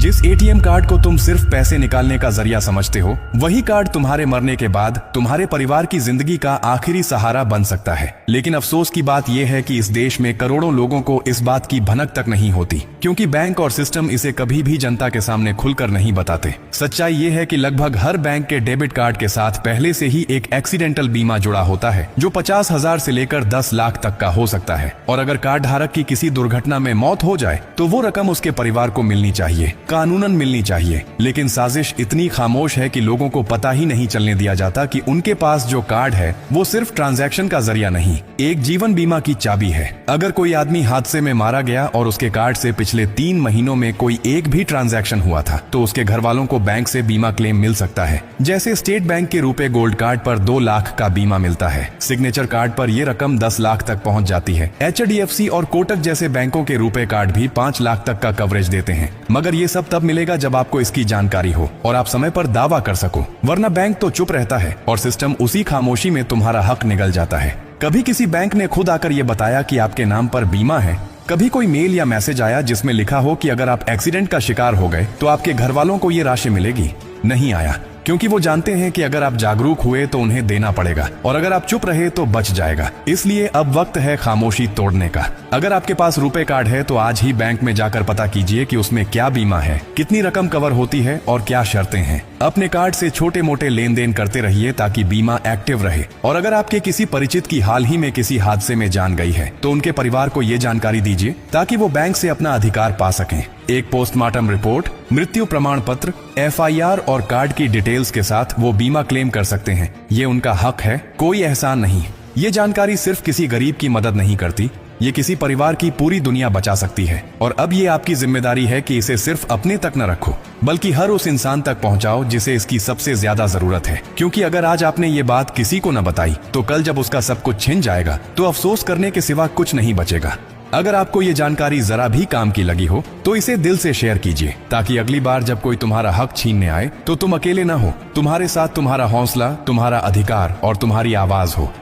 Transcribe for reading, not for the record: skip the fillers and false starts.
जिस ATM card को तुम सिर्फ पैसे निकालने का जरिया समझते हो, वही कार्ड तुम्हारे मरने के बाद तुम्हारे परिवार की जिंदगी का आखिरी सहारा बन सकता है। लेकिन अफसोस की बात यह है कि इस देश में करोड़ों लोगों को इस बात की भनक तक नहीं होती, क्योंकि बैंक और सिस्टम इसे कभी भी जनता के सामने खुलकर नहीं बताते। सच्चाई ये है कि लगभग हर बैंक के डेबिट कार्ड के साथ पहले से ही एक एक्सीडेंटल बीमा जुड़ा होता है, जो 50,000 से लेकर 10 लाख तक का हो सकता है। और अगर कार्ड धारक की किसी दुर्घटना में मौत हो जाए तो वो रकम उसके परिवार को मिलनी चाहिए, कानूनन मिलनी चाहिए। लेकिन साजिश इतनी खामोश है कि लोगों को पता ही नहीं चलने दिया जाता कि उनके पास जो कार्ड है वो सिर्फ ट्रांजैक्शन का जरिया नहीं, एक जीवन बीमा की चाबी है। अगर कोई आदमी हादसे में मारा गया और उसके कार्ड से पिछले 3 महीनों में कोई एक भी ट्रांजैक्शन हुआ था, तो उसके घर वालों को बैंक से बीमा क्लेम मिल सकता है। जैसे स्टेट बैंक के रुपए गोल्ड कार्ड पर 2 लाख का बीमा मिलता है, सिग्नेचर कार्ड पर यह रकम 10 लाख तक पहुंच जाती है। HDFC और कोटक जैसे बैंकों के रुपए कार्ड भी 5 लाख तक का कवरेज देते हैं। मगर ये सब तब मिलेगा जब आपको इसकी जानकारी हो और आप समय पर दावा कर सको, वरना बैंक तो चुप रहता है और सिस्टम उसी खामोशी में तुम्हारा हक निगल जाता है। कभी किसी बैंक ने खुद आकर यह बताया कि आपके नाम पर बीमा है? कभी कोई मेल या मैसेज आया जिसमें लिखा हो कि अगर आप एक्सीडेंट का शिकार हो गए तो आपके घर वालों को ये राशि मिलेगी? नहीं आया, क्योंकि वो जानते हैं कि अगर आप जागरूक हुए तो उन्हें देना पड़ेगा और अगर आप चुप रहे तो बच जाएगा। इसलिए अब वक्त है खामोशी तोड़ने का। अगर आपके पास रुपए कार्ड है तो आज ही बैंक में जाकर पता कीजिए कि उसमें क्या बीमा है, कितनी रकम कवर होती है और क्या शर्तें हैं। अपने कार्ड से छोटे मोटे लेन देन करते रहिए ताकि बीमा एक्टिव रहे। और अगर आपके किसी परिचित की हाल ही में किसी हादसे में जान गई है तो उनके परिवार को ये जानकारी दीजिए ताकि वो बैंक से अपना अधिकार पा सकें। एक पोस्टमार्टम रिपोर्ट, मृत्यु प्रमाण पत्र, FIR और कार्ड की डिटेल्स के साथ वो बीमा क्लेम कर सकते हैं। ये उनका हक है, कोई एहसान नहीं। ये जानकारी सिर्फ किसी गरीब की मदद नहीं करती, ये किसी परिवार की पूरी दुनिया बचा सकती है। और अब ये आपकी जिम्मेदारी है कि इसे सिर्फ अपने तक न रखो, बल्कि हर उस इंसान तक पहुंचाओ जिसे इसकी सबसे ज्यादा जरूरत है। क्योंकि अगर आज आपने ये बात किसी को न बताई तो कल जब उसका सब कुछ छिन जाएगा तो अफसोस करने के सिवा कुछ नहीं बचेगा। अगर आपको ये जानकारी जरा भी काम की लगी हो तो इसे दिल से शेयर कीजिए, ताकि अगली बार जब कोई तुम्हारा हक छीनने आए तो तुम अकेले ना हो। तुम्हारे साथ तुम्हारा हौसला, तुम्हारा अधिकार और तुम्हारी आवाज हो।